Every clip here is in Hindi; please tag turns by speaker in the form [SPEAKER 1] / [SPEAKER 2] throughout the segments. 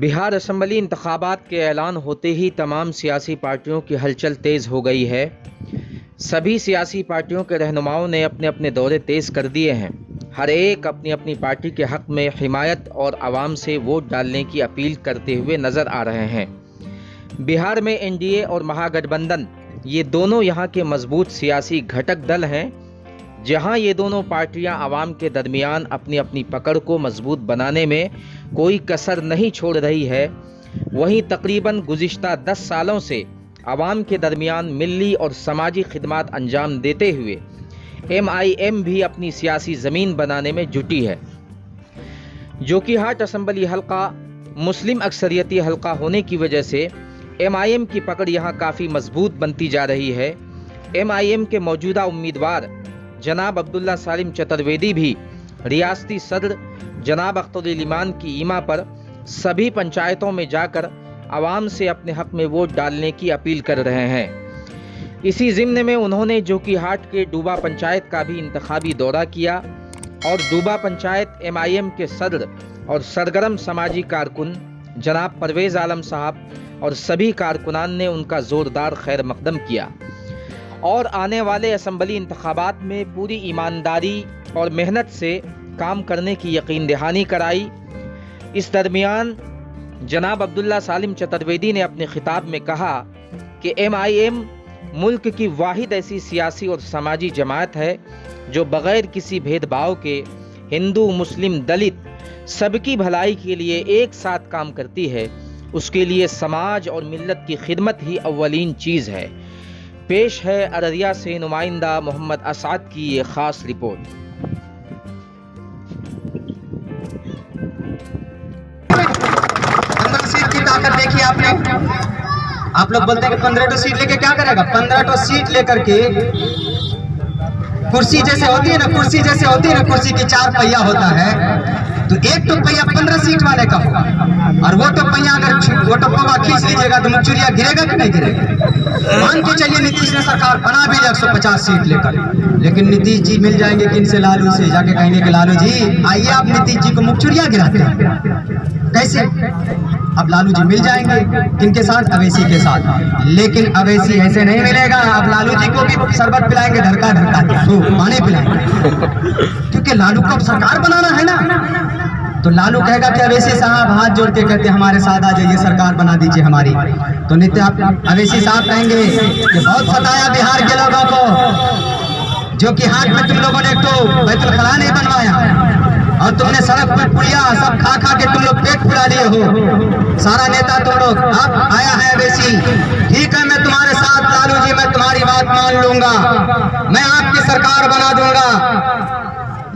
[SPEAKER 1] बिहार असेंबली इंतखाबात के ऐलान होते ही तमाम सियासी पार्टियों की हलचल तेज़ हो गई है। सभी सियासी पार्टियों के रहनुमाओं ने अपने अपने दौरे तेज़ कर दिए हैं। हर एक अपनी अपनी पार्टी के हक़ में हिमायत और आवाम से वोट डालने की अपील करते हुए नज़र आ रहे हैं। बिहार में एनडीए और महागठबंधन ये दोनों यहाँ के मजबूत सियासी घटक दल हैं। जहां ये दोनों पार्टियां आवाम के दरमियान अपनी अपनी पकड़ को मजबूत बनाने में कोई कसर नहीं छोड़ रही है, वहीं तकरीबन गुज़िश्ता 10 सालों से आवाम के दरमियान मिल्ली और समाजी खिदमात अंजाम देते हुए MIM भी अपनी सियासी ज़मीन बनाने में जुटी है। जोकीहाट असेंबली हल्का मुस्लिम अक्सरियती हल्का होने की वजह से MIM की पकड़ यहाँ काफ़ी मजबूत बनती जा रही है। MIM के मौजूदा उम्मीदवार जनाब अब्दुल्ला सालिम चतुर्वेदी भी रियासती सदर जनाब अख्तर इमान की ईमा पर सभी पंचायतों में जाकर आवाम से अपने हक में वोट डालने की अपील कर रहे हैं। इसी ज़िम्न में उन्होंने जोकीहाट के डूबा पंचायत का भी इंतखाबी दौरा किया और डूबा पंचायत MIM के सदर और सरगर्म समाजी कारकुन जनाब परवेज़ आलम साहब और सभी कारकुनान ने उनका ज़ोरदार खैर मकदम किया और आने वाले असेंबली इंतखाबात में पूरी ईमानदारी और मेहनत से काम करने की यकीन दहानी कराई। इस दरमियान जनाब अब्दुल्ला सालिम चतुर्वेदी ने अपने खिताब में कहा कि MIM मुल्क की वाहिद ऐसी सियासी और समाजी जमात है जो बग़ैर किसी भेदभाव के हिंदू मुस्लिम दलित सबकी भलाई के लिए एक साथ काम करती है। उसके लिए समाज और मिल्लत की खिदमत ही अव्वलीन चीज़ है। पेश है अररिया से नुमाइंदा मोहम्मद असाद की ये खास रिपोर्ट।
[SPEAKER 2] 15 सीट की ताकत देखी आपने। आप लोग बोलते हैं कि 15 सीट लेके क्या करेगा। 15 सीट लेकर के कुर्सी जैसे होती है ना, कुर्सी जैसे होती है ना, कुर्सी की 4 पहिया होता है, तो एक तो पहिया 15 सीट वाले का होगा और वो तो पहिया अगर वो तो पवा खींच लीजिएगा तो मुखचुरिया गिरेगा कि नहीं गिरेगा। मान के चलिए नीतीश ने सरकार बना भी 150 सीट लेकर, लेकिन नीतीश जी मिल जाएंगे किनसे? लालू से। जाके कहेंगे कि लालू जी आइए आप नीतीश जी को मुखचुरिया गिराते हैं, कैसे? अब लालू जी मिल जाएंगे किनके साथ? अवैसी के साथ। लेकिन अवैसी ऐसे नहीं मिलेगा। अब लालू जी को भी शरबत पिलाएंगे, ढरका ढरका तो पानी पिलाएंगे, क्योंकि लालू को अब सरकार बनाना है ना। तो लालू कहेगा कि अवैसी साहब हाथ जोड़ के कहते हमारे साथ आ जाइए, सरकार बना दीजिए हमारी। तो नित्य अवैसी साहब कहेंगे कि बहुत सताया बिहार के लोगों को, जो कि हाथ में तुम लोगों ने एक तो बैतुल खला नहीं बनवाया और तुमने सड़क पर पुड़िया सब खा खा के तुम लोग पेट फुला लिए हो, सारा नेता तुम लोग। अब आया है अवैसी, ठीक है मैं तुम्हारे साथ लालू जी, मैं तुम्हारी बात मान लूंगा, मैं आपकी सरकार बना दूंगा,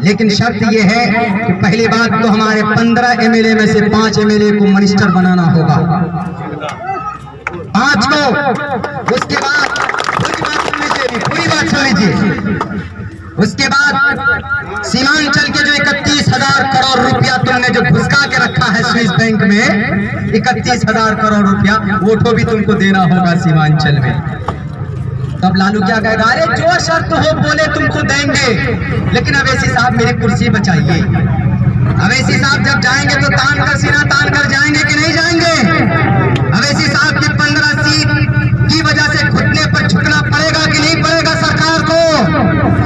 [SPEAKER 2] लेकिन शर्त यह है कि पहली बात तो हमारे 15 MLA में से 5 MLA को मिनिस्टर बनाना होगा, 5 को। उसके बाद पूरी बात सुन लीजिए। उसके बाद सीमांचल के जो 31,000 करोड़ रुपया तुमने जो घुसका के रखा है स्विस बैंक में, 31,000 करोड़ रुपया वो तो भी तुमको देना होगा सीमांचल में। तब लालू क्या कहेगा? अरे जो शर्त हो बोले तुमको देंगे, लेकिन अवैसी साहब मेरी कुर्सी बचाइए। अवैसी साहब जब जाएंगे तो तान कर सीना तान कर जाएंगे कि नहीं जाएंगे? अवैसी साहब की 15 सीट की वजह से घुटने पर झुकना पड़ेगा कि नहीं पड़ेगा सरकार को?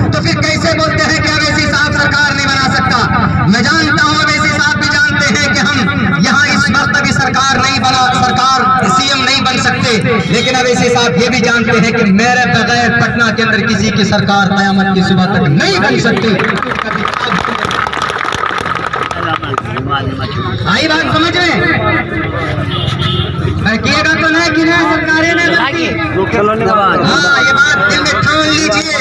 [SPEAKER 2] तो फिर कैसे बोलते हैं कि अवैसी साहब सरकार नहीं बना सकता? मैं जानता हूँ अवैसी साहब भी जानते हैं कि हम यहाँ इस वक्त अभी सरकार नहीं बना, सरकार CM नहीं बन सकते, लेकिन अवैसी साहब ये भी जानते हैं कि मेरे बगैर पटना के अंदर किसी की सरकार कयामत की सुबह तक नहीं बन सकती। आई बात समझ में? किएगा तो नहीं कि नहीं सरकारें नहीं बनती। हाँ ये बात दिल में ठान लीजिए।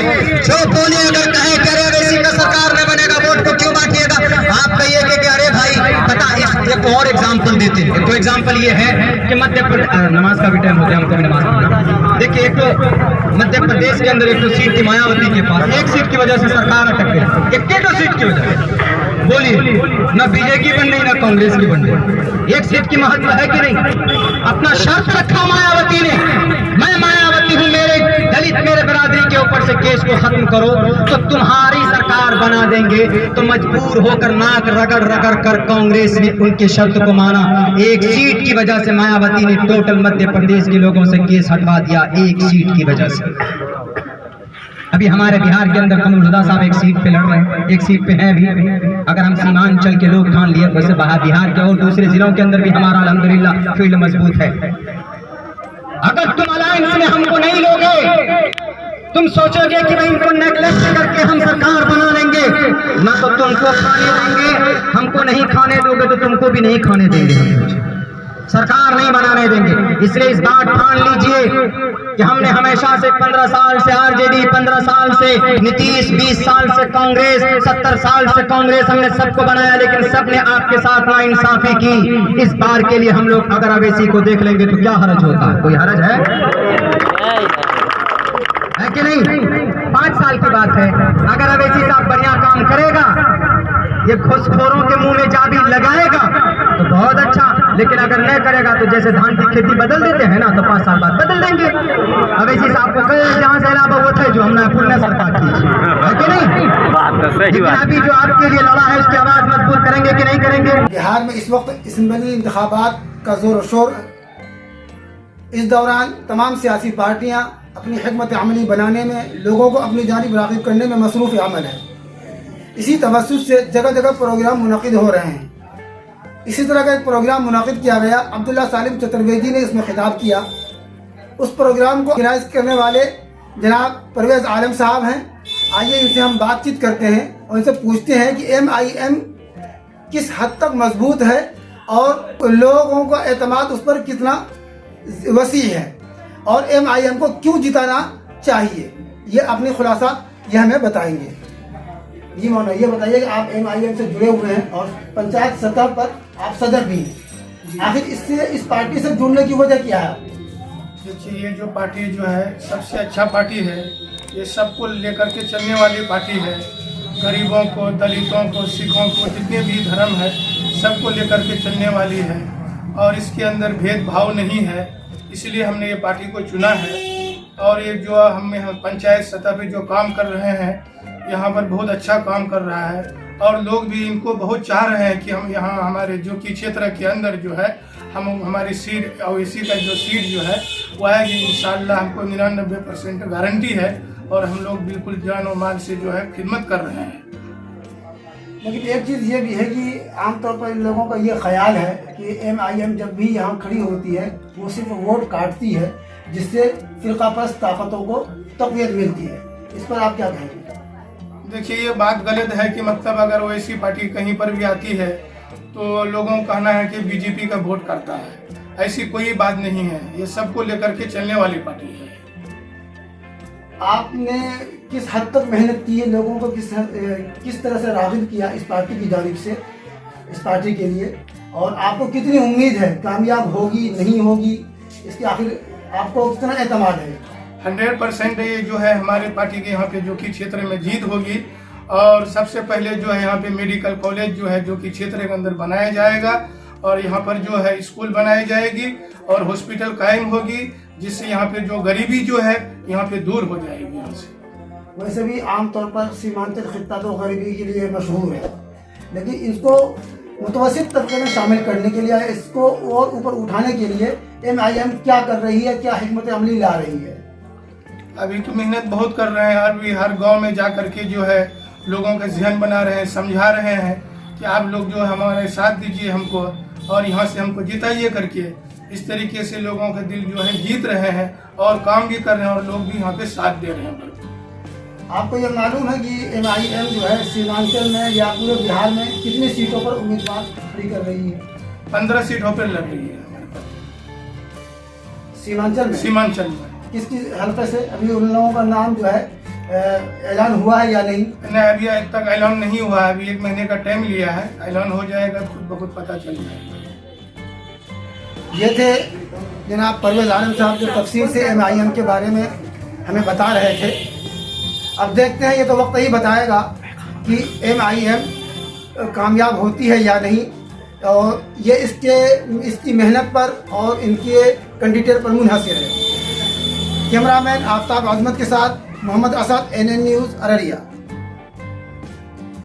[SPEAKER 2] जो बोले अगर कहे करे अवैसी का सरकार नहीं बनेगा, वोट को क्यों बांटिएगा? आप कहिए कि अरे भाई पता एक और एग्जाम्पल देते हैं। तो एग्जाम्पल ये है कि मध्य प्रदेश, नमाज का भी टाइम हो गया, हमको भी नमाज पढ़ना। देखिए एक तो मध्य प्रदेश के अंदर एक तो सीट थी मायावती के पास, एक सीट की वजह से सरकार अटक गई। एक तो सीट की वजह से बोलिए, ना बीजेपी बन रही ना कांग्रेस की बन रही। एक सीट की महत्व है कि नहीं? अपना शर्त रखा मायावती ने, मैं मायावती हूँ, मेरे दलित मेरे बरादरी के के ऊपर से केस को खत्म करो तो तुम्हारी सरकार बना देंगे। तो मजबूर होकर नाक रगड़ रगड़ कर कांग्रेस ने उनके शर्त को माना। एक सीट की वजह से मायावती ने टोटल मध्य प्रदेश के लोगों से केस हटवा दिया, एक सीट की वजह से। अभी हमारे बिहार के अंदर कमल हुदा साहब एक सीट पे लड़ रहे हैं, एक सीट पे हैं भी। अगर हम सीमांचल के लोग ठान लिए, वैसे बाहर बिहार के और दूसरे जिलों के अंदर भी हमारा अल्हम्दुलिल्लाह फील्ड मजबूत है। अगर तुम अलायंस में हमको नहीं लोगे, तुम सोचोगे कि भाई इनको नेगलेक्ट करके हम सरकार बना लेंगे, ना तो तुमको खाने देंगे, हमको नहीं खाने दोगे तो तुमको भी नहीं खाने देंगे, हम सरकार नहीं बनाने देंगे। इसलिए इस बात ठान लीजिए कि हमने हमेशा से 15 साल से आरजेडी, 15 साल से नीतीश, 20 साल से कांग्रेस, 70 साल से कांग्रेस, हमने सबको बनाया, लेकिन सबने आपके साथ नाइंसाफी की। इस बार के लिए हम लोग अगर अवैसी को देख लेंगे तो क्या हरज होता है? कोई हरज है कि नहीं? 5 साल की बात है। अगर अवैसी साहब बढ़िया काम करेगा, ये घुसखोरों के मुंह में चाबी लगाएगा तो बहुत अच्छा, लेकिन अगर नहीं करेगा तो जैसे धान की खेती बदल देते हैं ना, तो 5 साल बाद बदल देंगे। अवैसी साहब को कहे जहाँ से इलावा वो थे जो हमने पुण्य सरकार की, है कि नहीं? बात तो सही बात। अभी जो आपके लिए लड़ा है उसकी आवाज मजबूत करेंगे कि नहीं करेंगे?
[SPEAKER 3] बिहार में इस वक्त इसम्बली इंतखाबात का जोर शोर। इस दौरान तमाम सियासी पार्टियां अपनी हिकमत अमली बनाने में, लोगों को अपनी जानिब राग़िब करने में मसरूफ़ अमल है। इसी तवज्जुह से जगह जगह प्रोग्राम मुनक़िद हो रहे हैं। इसी तरह का एक प्रोग्राम मुनक़िद किया गया, अब्दुल्ला सालिम चतुर्वेदी ने इसमें खिताब किया। उस प्रोग्राम को ऑर्गेनाइज करने वाले जनाब परवेज़ आलम साहब हैं। आइए इनसे हम बातचीत करते हैं और इनसे पूछते हैं कि MIM किस हद तक मजबूत है और लोगों का एतमाद उस पर कितना वसी है और MIM को क्यों जिताना चाहिए। ये अपनी खुलासा ये हमें बताएंगे। जी मौलाना, ये बताइए कि आप MIM से जुड़े हुए हैं और पंचायत सतह पर आप सदर भी हैं, आखिर इससे इस पार्टी से जुड़ने की वजह क्या है?
[SPEAKER 4] देखिए, ये जो पार्टी जो है सबसे अच्छा पार्टी है। ये सबको लेकर के चलने वाली पार्टी है। गरीबों को, दलितों को, सिखों को, जितने भी धर्म है सबको लेकर के चलने वाली है और इसके अंदर भेदभाव नहीं है। इसलिए हमने ये पार्टी को चुना है। और ये जो हम पंचायत सतह पे जो काम कर रहे हैं, यहाँ पर बहुत अच्छा काम कर रहा है और लोग भी इनको बहुत चाह रहे हैं कि हम यहाँ हमारे जो कि क्षेत्र के अंदर जो है हम हमारी सीट और इसी का जो सीट जो है वो आएगी इंशाअल्लाह। हमको 99% गारंटी है और हम लोग बिल्कुल जान और माल से जो है खिदमत कर रहे हैं।
[SPEAKER 3] लेकिन एक चीज़ ये भी है कि आमतौर पर इन लोगों का ये ख्याल है कि MIM जब भी यहाँ खड़ी होती है वो सिर्फ वोट काटती है, जिससे फ़िरक़ापरस्त ताकतों को तक़वियत मिलती है। इस पर आप क्या कहेंगे?
[SPEAKER 4] देखिए, ये बात गलत है कि मतलब अगर वो ऐसी पार्टी कहीं पर भी आती है तो लोगों का कहना है कि बीजेपी का वोट करता है। ऐसी कोई बात नहीं है। ये सबको लेकर के चलने वाली पार्टी है।
[SPEAKER 3] आपने किस हद तक मेहनत की है, लोगों को किस तरह से राग़िब किया इस पार्टी की जानिब से, इस पार्टी के लिए, और आपको कितनी उम्मीद है कामयाब होगी नहीं होगी, इसकी आखिर आपको कितना एतमाद है?
[SPEAKER 4] 100% ये जो है हमारे पार्टी के यहाँ पे जो कि क्षेत्र में जीत होगी। और सबसे पहले जो है यहाँ पे मेडिकल कॉलेज जो है जो कि क्षेत्र के अंदर बनाया जाएगा और यहाँ पर जो है स्कूल बनाई जाएगी और हॉस्पिटल कायम होगी, जिससे यहाँ पे जो गरीबी जो है यहाँ पे दूर हो जाएगी यहाँ से।
[SPEAKER 3] वैसे भी आमतौर पर सीमांचल खित्ता तो गरीबी के लिए मशहूर है, लेकिन इसको मुतवस्सित तबके में शामिल करने के लिए, इसको और ऊपर उठाने के लिए MIM क्या कर रही है, क्या हिकमत अमली ला रही है?
[SPEAKER 4] अभी तो मेहनत बहुत कर रहे हैं। अभी हर गांव में जा कर के जो है लोगों का जहन बना रहे हैं, समझा रहे हैं कि आप लोग जो हमारे साथ दीजिए हमको और यहाँ से हमको जिताइए करके। इस तरीके से लोगों का दिल जो है जीत रहे हैं और काम भी कर रहे हैं और लोग भी यहाँ पे साथ दे रहे हैं।
[SPEAKER 3] आपको ये मालूम है कि MIM जो है सीमांचल में या पूरे बिहार में कितनी सीटों पर उम्मीदवार खड़ी कर रही है?
[SPEAKER 4] 15 सीटों पर लग रही है
[SPEAKER 3] सीमांचल में।
[SPEAKER 4] सीमांचल में
[SPEAKER 3] किसकी हल्के से अभी उन लोगों का नाम जो है ऐलान हुआ है या नहीं?
[SPEAKER 4] नहीं, अभी आज तक ऐलान नहीं हुआ है। अभी 1 महीने का टाइम लिया है। ऐलान हो जाएगा, खुद ब खुद पता चल जाएगा।
[SPEAKER 3] ये थे जनाब परवेज़ आलम साहब जो तफसील से MIM के बारे में हमें बता रहे थे। अब देखते हैं, ये तो वक्त ही बताएगा कि MIM कामयाब होती है या नहीं, और ये इसकी मेहनत पर और इनके कैंडिडेट पर मुनहसर है। कैमरामैन आफ्ताब अजमत के साथ मोहम्मद असद, NN न्यूज़, अररिया।